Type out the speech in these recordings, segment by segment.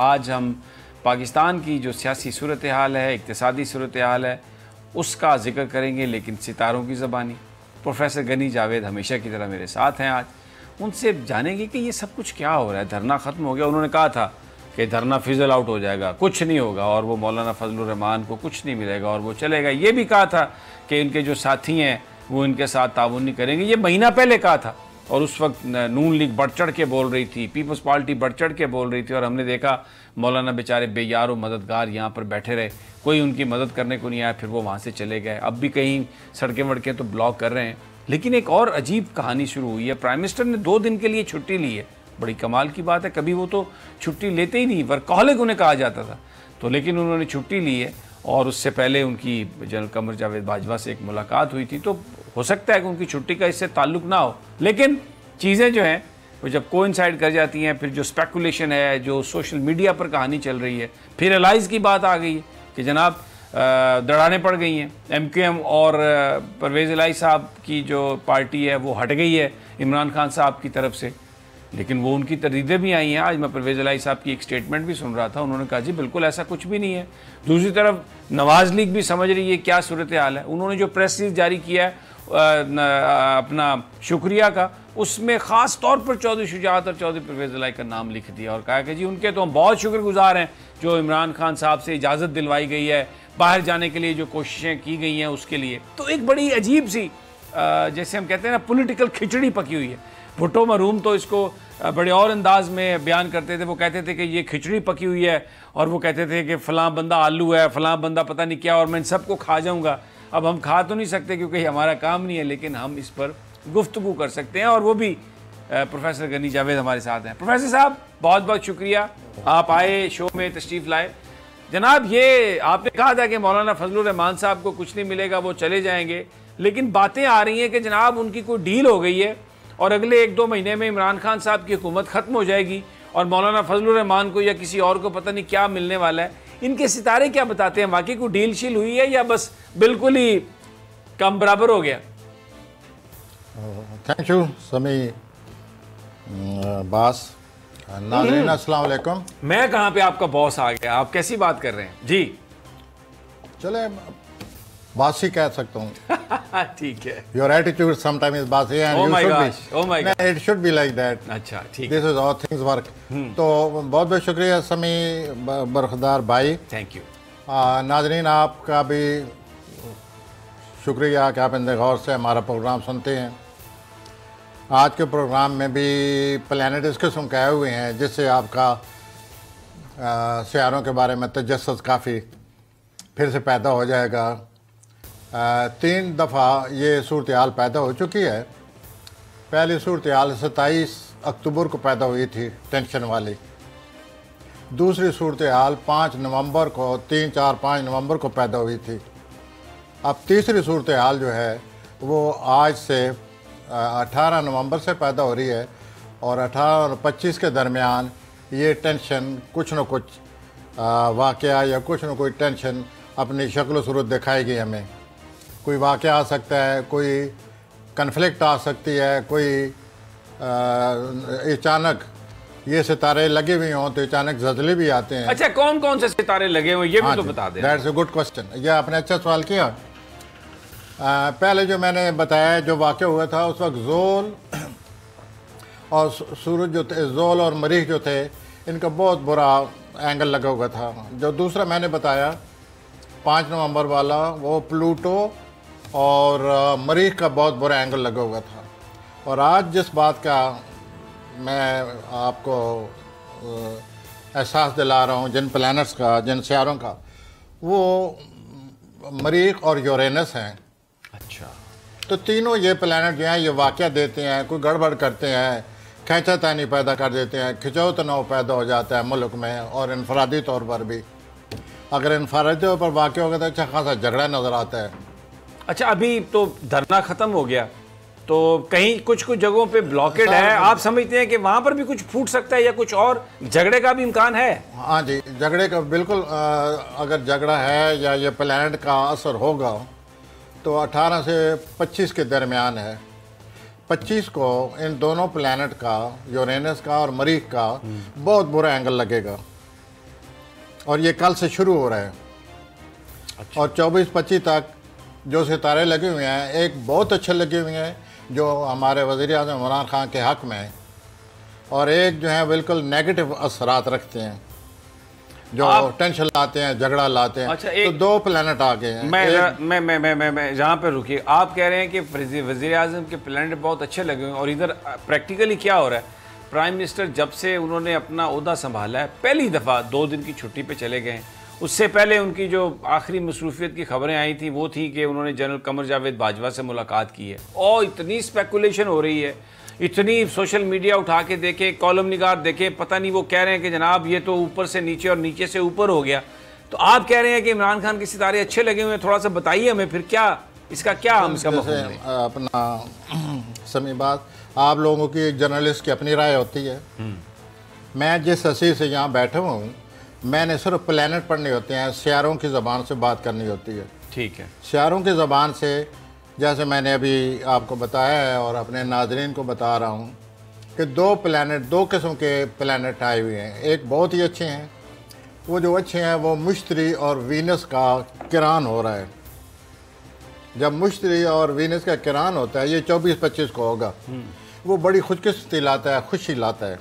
आज हम पाकिस्तान की जो सियासी सूरत हाल है, इक़्तिसादी सूरत हाल है, उसका ज़िक्र करेंगे, लेकिन सितारों की ज़बानी। प्रोफेसर गनी जावेद हमेशा की तरह मेरे साथ हैं। आज उनसे जानेंगे कि ये सब कुछ क्या हो रहा है। धरना ख़त्म हो गया, उन्होंने कहा था कि धरना फिजल आउट हो जाएगा, कुछ नहीं होगा, और वो मौलाना फजलुर रहमान को कुछ नहीं मिलेगा और वो चलेगा। ये भी कहा था कि इनके जो साथी हैं वो इनके साथ ताउन नहीं करेंगे, ये महीना पहले कहा था। और उस वक्त नून लीग बढ़ चढ़ के बोल रही थी, पीपल्स पार्टी बढ़ चढ़ के बोल रही थी, और हमने देखा मौलाना बेचारे बेयार और मददगार यहाँ पर बैठे रहे, कोई उनकी मदद करने को नहीं आया, फिर वो वहाँ से चले गए। अब भी कहीं सड़कें वड़कें तो ब्लॉक कर रहे हैं। लेकिन एक और अजीब कहानी शुरू हुई है। प्राइम मिनिस्टर ने 2 दिन के लिए छुट्टी ली है, बड़ी कमाल की बात है, कभी वो तो छुट्टी लेते ही नहीं, वर्कहॉलिक उन्हें कहा जाता था। तो लेकिन उन्होंने छुट्टी ली है, और उससे पहले उनकी जनरल कमर जावेद बाजवा से एक मुलाकात हुई थी। तो हो सकता है कि उनकी छुट्टी का इससे ताल्लुक ना हो, लेकिन चीज़ें जो हैं वो जब कोइंसाइड कर जाती हैं, फिर जो स्पेकुलेशन है, जो सोशल मीडिया पर कहानी चल रही है, फिर एलाइज़ की बात आ गई है कि जनाब दड़ाने पड़ गई हैं। MKM और परवेज़ इलाही साहब की जो पार्टी है वो हट गई है इमरान खान साहब की तरफ से, लेकिन वो उनकी तरदीदें भी आई हैं। आज मैं परवेज़ इलाही साहब की एक स्टेटमेंट भी सुन रहा था, उन्होंने कहा जी बिल्कुल ऐसा कुछ भी नहीं है। दूसरी तरफ नवाज़ लीग भी समझ रही है क्या सूरत हाल है। उन्होंने जो प्रेस रिलीज जारी किया है अपना शुक्रिया का, उसमें ख़ास तौर पर चौधरी शुजात और चौधरी परवेज़ इलाही का नाम लिख दिया और कहा कि जी उनके तो हम बहुत शुक्रगुजार हैं जो इमरान खान साहब से इजाज़त दिलवाई गई है, बाहर जाने के लिए जो कोशिशें की गई हैं उसके लिए। तो एक बड़ी अजीब सी जैसे हम कहते हैं ना पॉलिटिकल खिचड़ी पकी हुई है। भुट्टो मरूम तो इसको बड़े और अंदाज में बयान करते थे। वो कहते थे कि ये खिचड़ी पकी हुई है, और वो कहते थे कि फ़लाँ बंदा आलू है, फ़लाँ बंदा पता नहीं क्या, और मैं इन सबको खा जाऊँगा। अब हम खा तो नहीं सकते क्योंकि हमारा काम नहीं है, लेकिन हम इस पर गुफ्तगू कर सकते हैं, और वो भी प्रोफेसर गनी जावेद हमारे साथ हैं। प्रोफेसर साहब बहुत बहुत शुक्रिया, आप आए, शो में तशरीफ़ लाए। जनाब ये आपने कहा था कि मौलाना फजलुर रहमान साहब को कुछ नहीं मिलेगा, वो चले जाएंगे, लेकिन बातें आ रही हैं कि जनाब उनकी कोई डील हो गई है और अगले 1-2 महीने में इमरान खान साहब की हुकूमत ख़त्म हो जाएगी और मौलाना फजलुर रहमान को या किसी और को पता नहीं क्या मिलने वाला है। इनके सितारे क्या बताते हैं, वाकई कोई डील शील हुई है या बस बिल्कुल ही कम बराबर हो गया? थैंक यू समी बास। नाज़रीन अस्सलाम वालेकुम। मैं कहाँ पे आपका बॉस आ गया, आप कैसी बात कर रहे हैं जी? चले बासी कह सकता हूँ। ठीक है। योर एटीट्यूड समटाइम इज बासी and you should be, it should be like that. अच्छा ठीक, this is how things work. तो बहुत बहुत शुक्रिया समी बरखदार भाई, थैंक यू। नाज़रीन आपका भी शुक्रिया कि आप इंतज़ार गौर से हमारा प्रोग्राम सुनते हैं। आज के प्रोग्राम में भी प्लैनेट इस किस्म के आए हुए हैं जिससे आपका सियारों के बारे में तजस्सुस काफ़ी फिर से पैदा हो जाएगा। 3 दफ़ा ये सूरत हाल पैदा हो चुकी है। पहली सूरत हाल 27 अक्टूबर को पैदा हुई थी, टेंशन वाली। दूसरी सूरत हाल 5 नवंबर को, 3, 4, 5 नवंबर को पैदा हुई थी। अब तीसरी सूरत हाल जो है वो आज से 18 नवंबर से पैदा हो रही है, और 18 और 25 के दरमियान ये टेंशन कुछ न कुछ वाक़या या कुछ न कोई टेंशन अपनी शक्ल सूरत दिखाएगी हमें। कोई वाक़या आ सकता है, कोई कन्फ्लिक्ट आ सकती है, कोई अचानक ये सितारे लगे हुए हों तो अचानक ज़लज़ले भी आते हैं। अच्छा, कौन कौन से सितारे लगे हुए ये भी तो बता दें। दैट्स अ गुड क्वेश्चन, ये आपने अच्छा सवाल किया। पहले जो मैंने बताया जो वाक़या हुआ था उस वक्त ज़ोल और सूरज जो थे, ज़ोल और मरीख जो थे, इनका बहुत बुरा एंगल लगा हुआ था। जो दूसरा मैंने बताया 5 नवंबर वाला, वो प्लूटो और मरीख का बहुत बुरा एंगल लगा हुआ था। और आज जिस बात का मैं आपको एहसास दिला रहा हूँ, जिन प्लैनेट्स का, जिन सियारों का, वो मरीख और यूरेनस हैं। अच्छा, तो तीनों ये प्लैनेट जो हैं ये वाक़या देते हैं, कोई गड़बड़ करते हैं, खींचातानी पैदा कर देते हैं, खिंचाव तनाव पैदा हो जाता है मुल्क में, और इनफरादी तौर पर भी। अगर इनफरादी तौर पर वाक़या होगा तो अच्छा खासा झगड़ा नज़र आता है। अच्छा, अभी तो धरना ख़त्म हो गया, तो कहीं कुछ जगहों पे ब्लॉकेड है, आप समझते हैं कि वहाँ पर भी कुछ फूट सकता है या कुछ और झगड़े का भी इम्कान है? हाँ जी, झगड़े का बिल्कुल, अगर झगड़ा है या ये प्लैनेट का असर होगा तो 18 से 25 के दरमियान है। 25 को इन दोनों प्लैनेट का, यूरेनस का और मरीख का बहुत बुरा एंगल लगेगा। और ये कल से शुरू हो रहा है। अच्छा। और 24-25 तक जो सितारे लगे हुए हैं, एक बहुत अच्छे लगे हुए हैं जो हमारे वज़ीर-ए-आज़म इमरान खान के हक़ में हैं, और एक जो है बिल्कुल नेगेटिव असरात रखते हैं, जो टेंशन लाते हैं, झगड़ा लाते हैं। अच्छा, तो दो प्लैनेट आ गए हैं। मैं जहाँ पर रुकिए, आप कह रहे हैं कि वज़ीर-ए-आज़म के प्लैनेट बहुत अच्छे लगे हुए हैं, और इधर प्रैक्टिकली क्या हो रहा है? प्राइम मिनिस्टर जब से उन्होंने अपना ओहदा संभाला है, पहली दफ़ा 2 दिन की छुट्टी पे चले गए हैं। उससे पहले उनकी जो आखिरी मसरूफियत की खबरें आई थी वो थी कि उन्होंने जनरल कमर जावेद बाजवा से मुलाकात की है, और इतनी स्पेकुलेशन हो रही है, इतनी सोशल मीडिया उठा के देखे, कॉलम निगार देखे, पता नहीं वो कह रहे हैं कि जनाब ये तो ऊपर से नीचे और नीचे से ऊपर हो गया। तो आप कह रहे हैं कि इमरान खान के सितारे अच्छे लगे हुए हैं, थोड़ा सा बताइए हमें फिर क्या इसका क्या हम इसका अपना समी बात, आप लोगों की जर्नलिस्ट की अपनी राय होती है। मैं जिस हसी से यहाँ बैठा हूँ, मैंने सिर्फ प्लैनेट पढ़ने होते हैं, सियारों की ज़बान से बात करनी होती है। ठीक है, सियारों की ज़बान से, जैसे मैंने अभी आपको बताया है और अपने नाजरीन को बता रहा हूँ कि 2 प्लैनेट, 2 किस्म के प्लैनेट आए हुए हैं। एक बहुत ही अच्छे हैं, वो जो अच्छे हैं वो मुश्तरी और वीनस का किरान हो रहा है। जब मुश्तरी और वीनस का किरान होता है, ये 24-25 को होगा, वो बड़ी खुशकिस्मती लाता है, खुशी लाता है।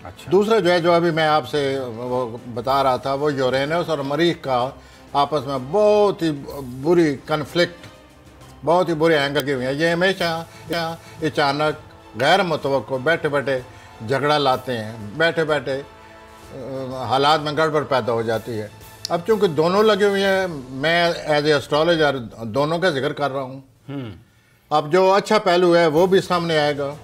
अच्छा। दूसरा जो है, जो अभी मैं आपसे वो बता रहा था, वो यूरेनस और मरीख का आपस में बहुत ही बुरी कन्फ्लिक्ट, बहुत ही बुरे एंगल की हुई है। ये हमेशा अचानक गैर मुतवक्को बैठे बैठे झगड़ा लाते हैं, बैठे बैठे हालात में गड़बड़ पैदा हो जाती है। अब चूंकि दोनों लगे हुए हैं, मैं एज ए एस्ट्रोलॉजर दोनों का जिक्र कर रहा हूँ। अब जो अच्छा पहलू है वो भी सामने आएगा,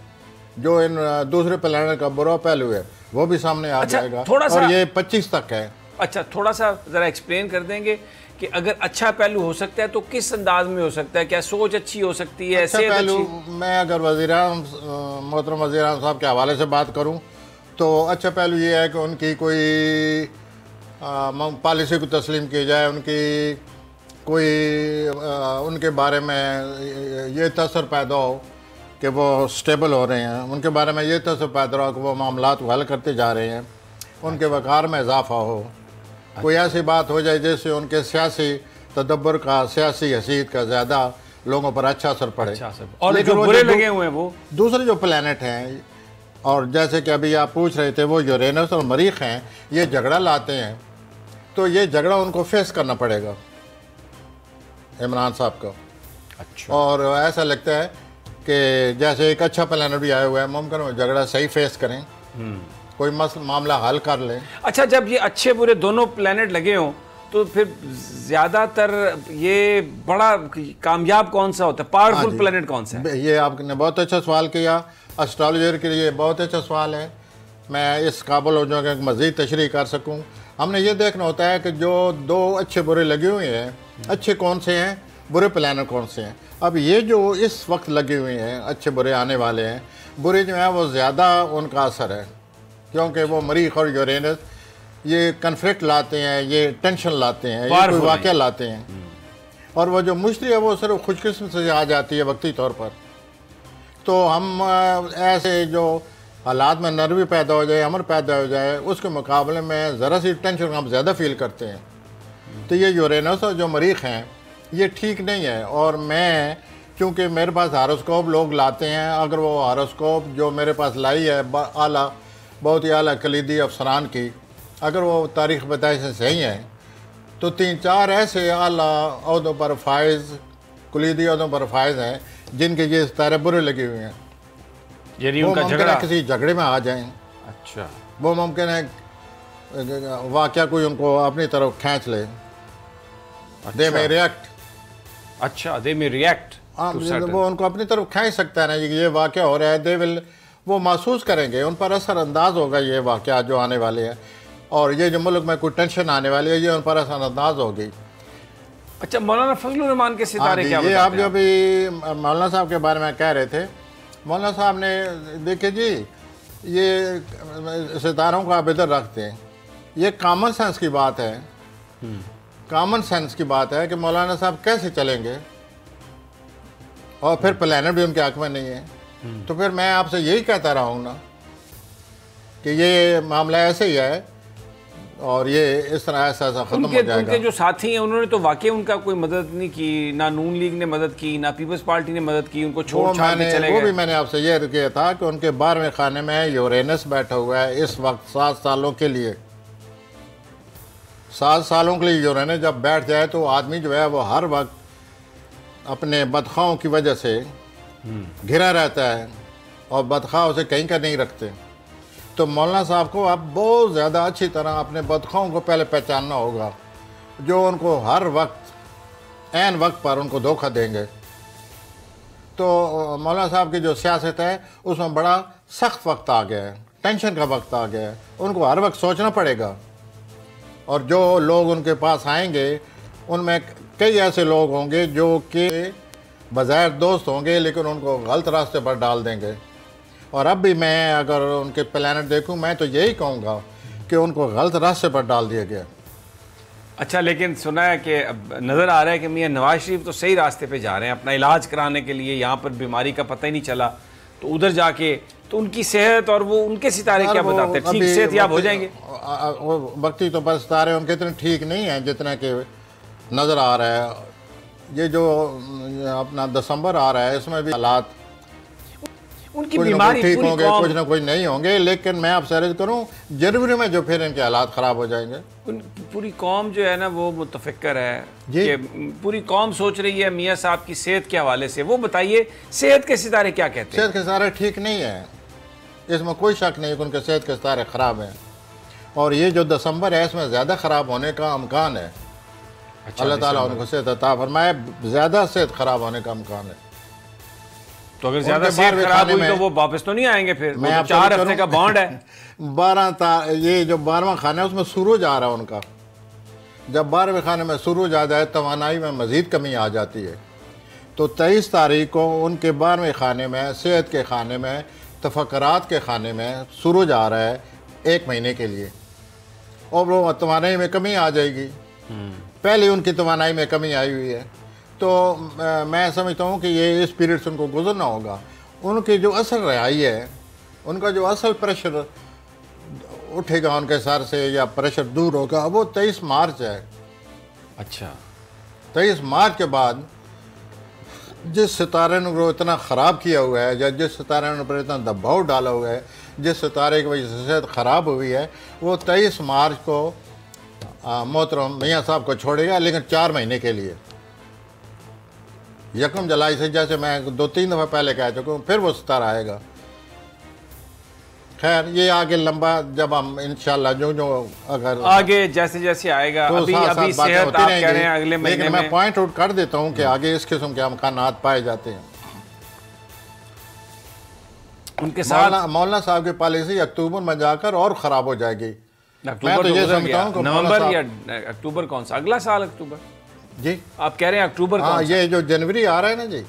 जो इन दूसरे प्लैनेट का बुरा पहलू है वो भी सामने आ जाएगा। थोड़ा सा, और ये 25 तक है। अच्छा, थोड़ा सा ज़रा एक्सप्लेन कर देंगे कि अगर अच्छा पहलू हो सकता है तो किस अंदाज में हो सकता है? क्या सोच अच्छी हो सकती है? अच्छा पहलू, मैं अगर मोहतरम वज़ीर-ए-आज़म साहब के हवाले से बात करूं तो अच्छा पहलू ये है कि उनकी कोई पॉलिसी को तस्लीम की जाए, उनकी कोई उनके बारे में ये तसर पैदा हो कि वो स्टेबल हो रहे हैं, उनके बारे में ये तसर पैदा हो कि वो मामलात को हल करते जा रहे हैं, उनके वक़ार में इजाफा हो। कोई ऐसी बात हो जाए जिससे उनके सियासी तदब्बर का, सियासी हैसियत का ज़्यादा लोगों पर अच्छा असर पड़े। और जो बुरे लगे हुए हैं वो दूसरे जो प्लैनेट हैं, और जैसे कि अभी आप पूछ रहे थे, वो यूरेनस और मरीख हैं, ये झगड़ा लाते हैं, तो ये झगड़ा उनको फेस करना पड़ेगा इमरान साहब को। अच्छा। और ऐसा लगता है कि जैसे एक अच्छा प्लानर भी आया हुआ है, मुमकिन वो झगड़ा सही फेस करें, कोई मामला हल कर लें। अच्छा, जब ये अच्छे बुरे दोनों प्लैनेट लगे हों तो फिर ज़्यादातर ये बड़ा कामयाब कौन सा होता है, पावरफुल प्लैनेट कौन सा है? ये आपने बहुत अच्छा सवाल किया, एस्ट्रोलॉजर के लिए बहुत अच्छा सवाल है। मैं इस काबिल हो जाऊँगा कि मज़ीद तशरीह कर सकूँ। हमने ये देखना होता है कि जो 2 अच्छे बुरे लगे हुए हैं, अच्छे कौन से हैं, बुरे प्लानर कौन से हैं। अब ये जो इस वक्त लगे हुए हैं, अच्छे बुरे आने वाले हैं, बुरे जो हैं वो ज़्यादा उनका असर है, क्योंकि वो मरीख और यूरेनस ये कन्फ्लिक्ट लाते हैं, ये टेंशन लाते हैं, ये कोई वाक़या लाते हैं। और वो जो मुश्तरी है वो सिर्फ खुशकिस्मत से आ जाती है वक्ती तौर पर। तो हम ऐसे जो हालात में नरमी पैदा हो जाए, अमर पैदा हो जाए, उसके मुकाबले में ज़रा सी टेंशन हम ज़्यादा फील करते हैं। तो ये यूरेनस और जो मरीख हैं ये ठीक नहीं है। और मैं, चूँकि मेरे पास हारोस्कोप लोग लाते हैं, अगर वो हारोस्कोप जो मेरे पास लाई है आला, बहुत ही आला कलीदी अफसरान की, अगर वो तारीख़ बताई से सही है, तो 3-4 ऐसे आला अहदों पर फायज़, कलीदी अहदों पर फायज़ हैं जिनके ये सितारे बुरे लगे हुए हैं। यानी उनका झगड़ा, किसी झगड़े में आ जाएं। अच्छा, वो मुमकिन है वाक़या कोई उनको अपनी तरफ खींच ले। दे मे रिएक्ट। अच्छा, दे मे रिएक्ट। वो उनको अपनी तरफ खींच सकता है ना, ये वाक़या हो रहा है, दे विल, वो महसूस करेंगे, उन पर असर अंदाज होगा ये वाक़या जो आने वाले हैं, और ये जो मुल्क में कोई टेंशन आने वाली है, ये उन पर असर अंदाज होगी। अच्छा, मौलाना फजलुर रहमान के सितारे क्या ये आप जो भी मौलाना साहब के बारे में कह रहे थे, मौलाना साहब ने, देखिए जी, ये सितारों को आप इधर रखते हैं, ये कॉमन सेंस की बात है। कॉमन सेंस की बात है कि मौलाना साहब कैसे चलेंगे, और फिर प्लानर भी उनके हक में नहीं है। तो फिर मैं आपसे यही कहता रहा हूँ ना कि ये मामला ऐसे ही है, और ये इस तरह ऐसा खत्म हो जाएगा। उनके जो साथी हैं उन्होंने तो वाकई उनका कोई मदद नहीं की, ना नून लीग ने मदद की, ना पीपल्स पार्टी ने मदद की, उनको छोड़ छाड़ के चले गए। वो भी मैंने आपसे ये किया था कि उनके 12वें खाने में यूरेनस बैठा हुआ है इस वक्त 7 सालों के लिए। 7 सालों के लिए यूरेनस जब बैठ जाए तो आदमी जो है वो हर वक्त अपने बदखाओं की वजह से घिरा रहता है और बदखा उसे कहीं का नहीं रखते। तो मौलाना साहब को अब बहुत ज़्यादा अच्छी तरह अपने बदखाओं को पहले पहचानना होगा, जो उनको हर वक्त ऐन वक्त पर उनको धोखा देंगे। तो मौलाना साहब की जो सियासत है उसमें बड़ा सख्त वक्त आ गया है, टेंशन का वक्त आ गया है, उनको हर वक्त सोचना पड़ेगा। और जो लोग उनके पास आएंगे उनमें कई ऐसे लोग होंगे जो कि बज़ाहिर दोस्त होंगे लेकिन उनको गलत रास्ते पर डाल देंगे। और अब भी मैं अगर उनके प्लानट देखूं मैं तो यही कहूँगा कि उनको गलत रास्ते पर डाल दिया गया। अच्छा, लेकिन सुना है कि नज़र आ रहा है कि मियां नवाज शरीफ तो सही रास्ते पे जा रहे हैं अपना इलाज कराने के लिए। यहाँ पर बीमारी का पता ही नहीं चला तो उधर जाके तो उनकी सेहत और वो उनके सितारे क्या बताते हैं, ठीक सेहत याब हो जाएंगे? वक्ती तो बस सितारे उनके इतने ठीक नहीं हैं जितना कि नज़र आ रहा है। ये जो अपना दिसंबर आ रहा है इसमें भी हालात उनकी बीमारी ठीक होंगे, कुछ ना कुछ नहीं होंगे, लेकिन मैं आपसे अर्ज करूं जनवरी में जो फिर इनके हालात ख़राब हो जाएंगे। पूरी कौम जो है ना वो मुतफिक्र है कि पूरी कौम सोच रही है मियाँ साहब की सेहत के हवाले से। वो बताइए सेहत के सितारे क्या कहते हैं? सेहत के सितारे ठीक नहीं है, इसमें कोई शक नहीं कि उनके सेहत के सितारे ख़राब हैं। और ये जो दिसंबर है इसमें ज़्यादा ख़राब होने का अमकान है। अच्छा, अल्लाह ताला उनको सेहत अता फरमाए, ज़्यादा सेहत ख़राब होने का अमकान है। तो अगर ज़्यादा सेहत खराब हुई तो वो वापस तो नहीं आएंगे फिर? मैं तो 4 हफ्ते का बॉन्ड है। 12 ये जो 12वां खाना है उसमें सूरज आ रहा है उनका। जब 12वें खाने में सूरज आ जाए तवानाई में मज़ीद कमी आ जाती है। तो 23 तारीख को उनके 12वें खाने में, सेहत के खाने में, तफक्कुरात के खाने में सूरज आ रहा है 1 महीने के लिए और वो तवानाई में कमी आ जाएगी। पहले उनकी तवानाई में कमी आई हुई है। तो मैं समझता हूँ कि ये इस पीरियड से उनको गुजरना होगा। उनकी जो असल रहाई है, उनका जो असल प्रेशर उठेगा उनके सर से या प्रेशर दूर होगा वो 23 मार्च है। अच्छा, 23 मार्च के बाद जिस सितारे ने वो इतना ख़राब किया हुआ है या जिस सितारे ने पर इतना दबाव डाला हुआ है, जिस सितारे की वजह से सेहत ख़राब हुई है, वो 23 मार्च को मोहतरम मियाँ साहब को छोड़ेगा, लेकिन 4 महीने के लिए। 1 जुलाई से, जैसे मैं 2-3 दफ़ा पहले कह चुका हूँ, फिर वो सितारा आएगा। खैर ये आगे लंबा जब हम इंशाल्लाह जो अगर आगे जैसे जैसे आएगा तो अभी सेहत आप कह रहे हैं अगले महीने में। लेकिन मैं पॉइंट आउट कर देता हूँ कि आगे इस किस्म के अमकानात पाए जाते हैं। उनके साथ मौलाना साहब की पॉलिसी अक्टूबर में जाकर और ख़राब हो जाएगी। मैं तो ये समझता हूँ नवंबर या अक्टूबर, कौन सा अगला साल अक्टूबर? जी आप कह रहे हैं अक्टूबर? हाँ, ये जो जनवरी आ रहा है ना जी,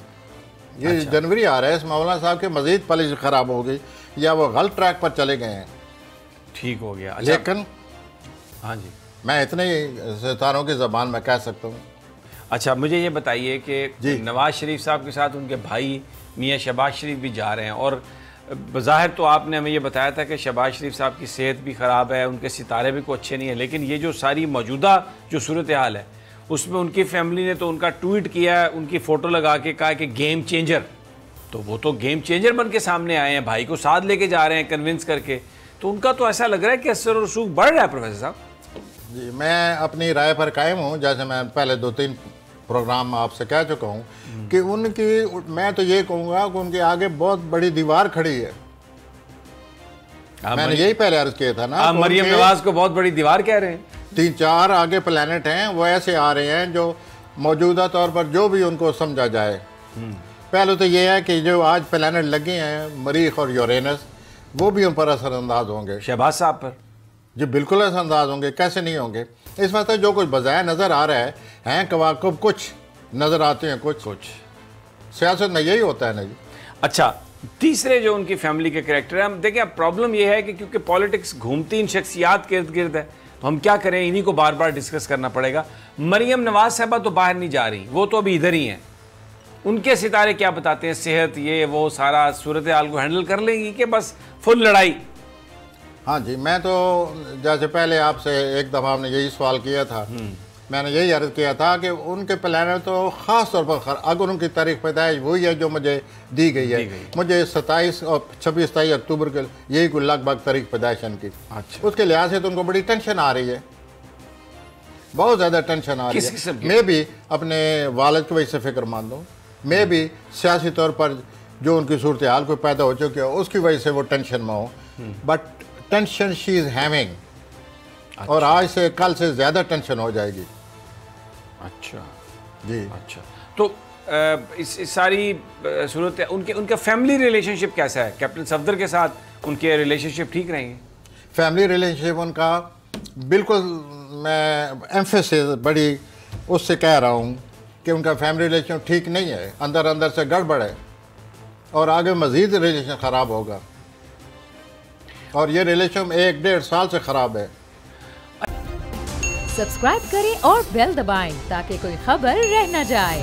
ये अच्छा। जनवरी आ रहा है, इस मौलाना साहब की मजीद पॉलिसी ख़राब हो गई या वो गलत ट्रैक पर चले गए हैं। ठीक हो गया। अच्छा। लेकिन हाँ जी, मैं इतने सितारों की ज़बान में कह सकता हूँ। अच्छा, मुझे ये बताइए कि नवाज शरीफ साहब के साथ उनके भाई मियाँ शहबाज शरीफ भी जा रहे हैं और बज़ाहिर तो आपने हमें ये बताया था कि शहबाज शरीफ साहब की सेहत भी ख़राब है, उनके सितारे भी कोई अच्छे नहीं है, लेकिन ये जो सारी मौजूदा जो सूरत हाल है उसमें उनकी फैमिली ने तो उनका ट्वीट किया है, उनकी फ़ोटो लगा के कहा कि गेम चेंजर। तो वो तो गेम चेंजर बन के सामने आए हैं, भाई को साथ लेके जा रहे हैं कन्विंस करके। तो उनका तो ऐसा लग रहा है कि असर और रसूख बढ़ रहा है। प्रोफेसर साहब जी, मैं अपनी राय पर कायम हूँ। जैसे मैं पहले 2-3 प्रोग्राम आपसे कह चुका हूँ कि उनकी, मैं तो ये कहूँगा कि उनके आगे बहुत बड़ी दीवार खड़ी है। मैंने यही पहले अर्ज किया था ना। आप मरियम नवाज को बहुत बड़ी दीवार कह रहे हैं। 3-4 आगे प्लैनेट हैं वो ऐसे आ रहे हैं जो मौजूदा तौर पर जो भी उनको समझा जाए। पहले तो ये है कि जो आज प्लैनेट लगे हैं मरीख और यूरेनस, वो भी उन पर असरअंदाज होंगे। शहबाज साहब पर जी बिल्कुल असरअंदाज होंगे, कैसे नहीं होंगे। इस वक्त जो कुछ बजाय नज़र आ रहा है कवाकब कुछ नज़र आते हैं, कुछ सियासत में यही होता है ना जी। अच्छा, तीसरे जो उनकी फैमिली के कैरेक्टर है, हम देखें अब प्रॉब्लम यह है कि क्योंकि पॉलिटिक्स घूमती इन शख्सियात के इर्द गिर्द है तो हम क्या करें, इन्हीं को बार बार डिस्कस करना पड़ेगा। मरियम नवाज साहबा तो बाहर नहीं जा रही, वो तो अभी इधर ही हैं। उनके सितारे क्या बताते हैं, सेहत ये वो सारा सूरत हाल को हैंडल कर लेंगी कि बस फुल लड़ाई? हाँ जी, मैं तो जैसे पहले आपसे एक दफ़ा आपने यही सवाल किया था, मैंने यही अर्ज़ किया था कि उनके प्लान तो ख़ास तौर पर अगर उनकी तारीख पैदाइश वही है जो मुझे दी गई है, मुझे 27 और 26-27 अक्टूबर के यही कोई लगभग तारीख पैदाइश इनकी। अच्छा। उसके लिहाज से तो उनको बड़ी टेंशन आ रही है, बहुत ज़्यादा टेंशन आ रही है। मैं भी अपने वालिद की वजह से फ़िक्रमंद हूँ, मैं भी सियासी तौर पर जो उनकी सूरत हाल को पैदा हो चुकी है उसकी वजह से वो टेंशन में हूँ, but tension she is having, और आज से कल से ज़्यादा टेंशन हो जाएगी। अच्छा जी। अच्छा, तो इस सारी सूरत उनका फैमिली रिलेशनशिप कैसा है कैप्टन सफदर के साथ? उनके रिलेशनशिप ठीक रहेंगे? फैमिली रिलेशनशिप उनका बिल्कुल, मैं एम्फेसिस बड़ी उससे कह रहा हूँ कि उनका फैमिली रिलेशन ठीक नहीं है, अंदर अंदर से गड़बड़ है, और आगे मज़ीद रिलेशन ख़राब होगा, और ये रिलेशन 1-1.5 साल से ख़राब है। सब्सक्राइब करें और बेल दबाएं ताकि कोई खबर रह न जाए।